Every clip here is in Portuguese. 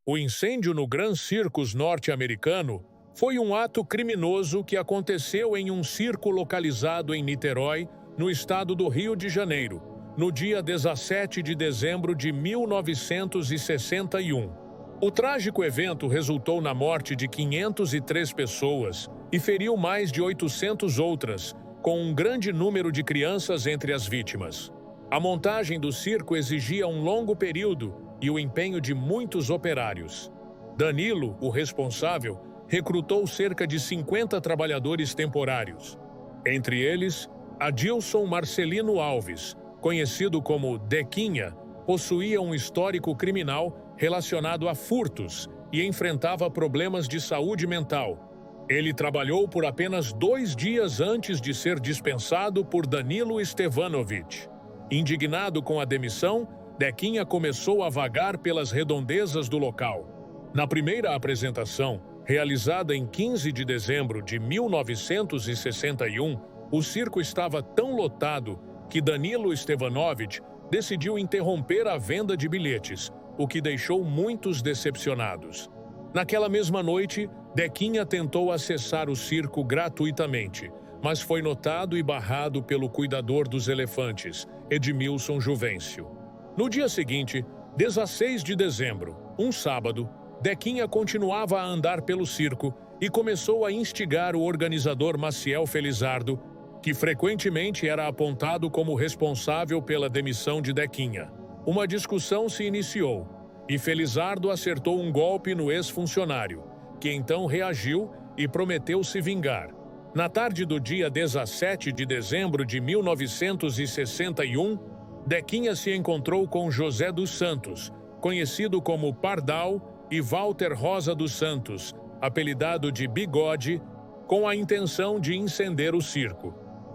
O incêndio no Grand Circus norte-americano foi um ato criminoso que aconteceu em um circo localizado em Niterói, no estado do Rio de Janeiro, no dia 17 de dezembro de 1961. O trágico evento resultou na morte de 503 pessoas e feriu mais de 800 outras, com um grande número de crianças entre as vítimas. A montagem do circo exigia um longo período e o empenho de muitos operários. Danilo, o responsável, recrutou cerca de 50 trabalhadores temporários. Entre eles, Adilson Marcelino Alves, conhecido como Dequinha, possuía um histórico criminal relacionado a furtos e enfrentava problemas de saúde mental. Ele trabalhou por apenas 2 dias antes de ser dispensado por Danilo Stevanovic. Indignado com a demissão, Dequinha começou a vagar pelas redondezas do local. Na primeira apresentação, realizada em 15 de dezembro de 1961, o circo estava tão lotado que Danilo Stevanovic decidiu interromper a venda de bilhetes, o que deixou muitos decepcionados. Naquela mesma noite, Dequinha tentou acessar o circo gratuitamente, mas foi notado e barrado pelo cuidador dos elefantes, Edmilson Juvencio. No dia seguinte, 16 de dezembro, um sábado, Dequinha continuava a andar pelo circo e começou a instigar o organizador Maciel Felizardo, que frequentemente era apontado como responsável pela demissão de Dequinha. Uma discussão se iniciou e Felizardo acertou um golpe no ex-funcionário, que então reagiu e prometeu se vingar. Na tarde do dia 17 de dezembro de 1961, Dequinha se encontrou com José dos Santos, conhecido como Pardal, e Walter Rosa dos Santos, apelidado de Bigode, com a intenção de incender o circo.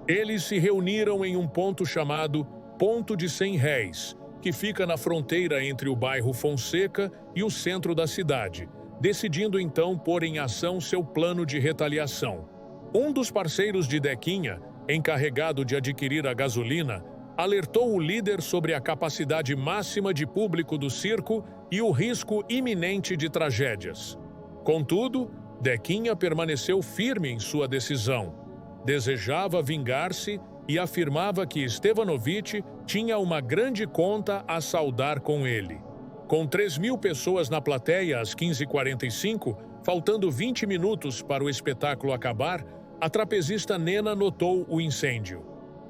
Eles se reuniram em um ponto chamado Ponto de 100 Réis, que fica na fronteira entre o bairro Fonseca e o centro da cidade, decidindo então pôr em ação seu plano de retaliação. Um dos parceiros de Dequinha, encarregado de adquirir a gasolina, alertou o líder sobre a capacidade máxima de público do circo e o risco iminente de tragédias. Contudo, Dequinha permaneceu firme em sua decisão. Desejava vingar-se e afirmava que Stevanovic tinha uma grande conta a saldar com ele. Com 3.000 pessoas na plateia às 15h45, faltando 20 minutos para o espetáculo acabar, a trapezista Nena notou o incêndio.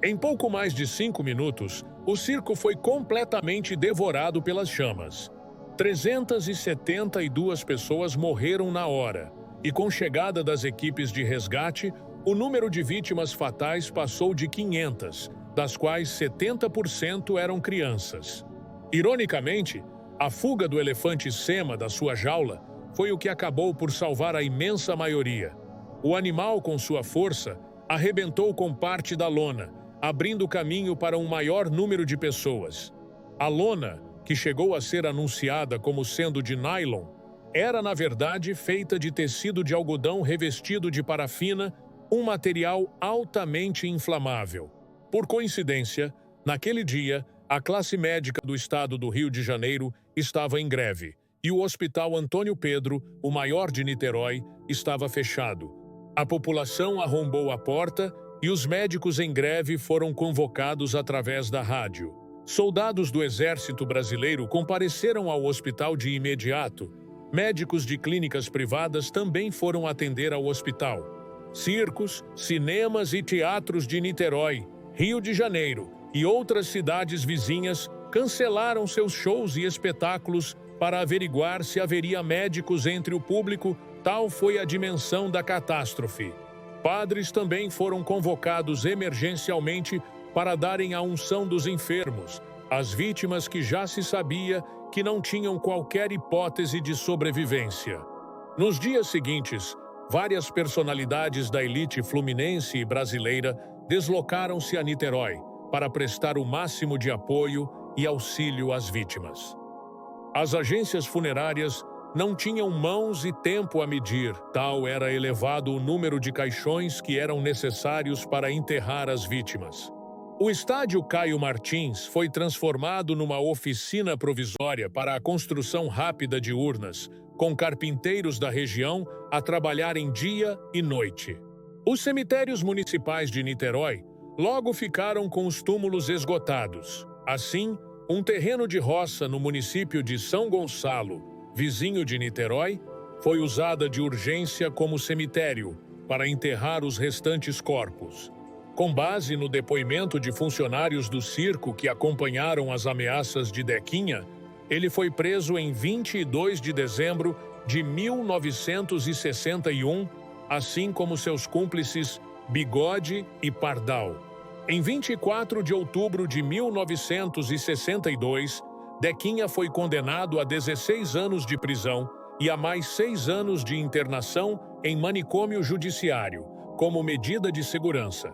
Em pouco mais de 5 minutos, o circo foi completamente devorado pelas chamas. 372 pessoas morreram na hora, e com chegada das equipes de resgate, o número de vítimas fatais passou de 500, das quais 70% eram crianças. Ironicamente, a fuga do elefante Sema da sua jaula foi o que acabou por salvar a imensa maioria. O animal, com sua força, arrebentou com parte da lona, abrindo caminho para um maior número de pessoas. A lona, que chegou a ser anunciada como sendo de nylon, era na verdade feita de tecido de algodão revestido de parafina, um material altamente inflamável. Por coincidência, naquele dia, a classe médica do estado do Rio de Janeiro estava em greve e o Hospital Antônio Pedro, o maior de Niterói, estava fechado. A população arrombou a porta e os médicos em greve foram convocados através da rádio. Soldados do Exército Brasileiro compareceram ao hospital de imediato. Médicos de clínicas privadas também foram atender ao hospital. Circos, cinemas e teatros de Niterói, Rio de Janeiro e outras cidades vizinhas cancelaram seus shows e espetáculos para averiguar se haveria médicos entre o público. Tal foi a dimensão da catástrofe. Padres também foram convocados emergencialmente para darem a unção dos enfermos, as vítimas que já se sabia que não tinham qualquer hipótese de sobrevivência. Nos dias seguintes, várias personalidades da elite fluminense e brasileira deslocaram-se a Niterói para prestar o máximo de apoio e auxílio às vítimas. As agências funerárias não tinham mãos e tempo a medir, tal era elevado o número de caixões que eram necessários para enterrar as vítimas. O estádio Caio Martins foi transformado numa oficina provisória para a construção rápida de urnas, com carpinteiros da região a trabalharem dia e noite. Os cemitérios municipais de Niterói logo ficaram com os túmulos esgotados. Assim, um terreno de roça no município de São Gonçalo, vizinho de Niterói, foi usada de urgência como cemitério para enterrar os restantes corpos. Com base no depoimento de funcionários do circo que acompanharam as ameaças de Dequinha, ele foi preso em 22 de dezembro de 1961, assim como seus cúmplices Bigode e Pardal. Em 24 de outubro de 1962, Dequinha foi condenado a 16 anos de prisão e a mais 6 anos de internação em manicômio judiciário, como medida de segurança.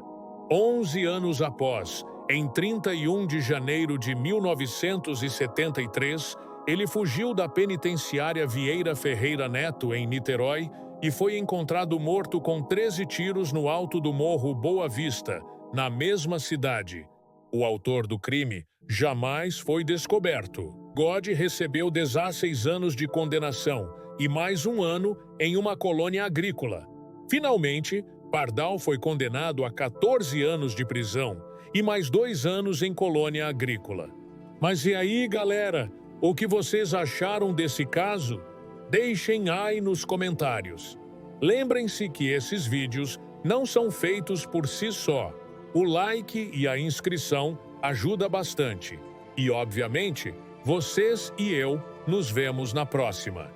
11 anos após, em 31 de janeiro de 1973, ele fugiu da penitenciária Vieira Ferreira Neto, em Niterói, e foi encontrado morto com 13 tiros no alto do Morro Boa Vista, na mesma cidade. O autor do crime jamais foi descoberto. God recebeu 16 anos de condenação e mais 1 ano em uma colônia agrícola. Finalmente, Pardal foi condenado a 14 anos de prisão e mais 2 anos em colônia agrícola. Mas e aí, galera? O que vocês acharam desse caso? Deixem aí nos comentários. Lembrem-se que esses vídeos não são feitos por si só. O like e a inscrição ajudam bastante. E, obviamente, vocês e eu nos vemos na próxima.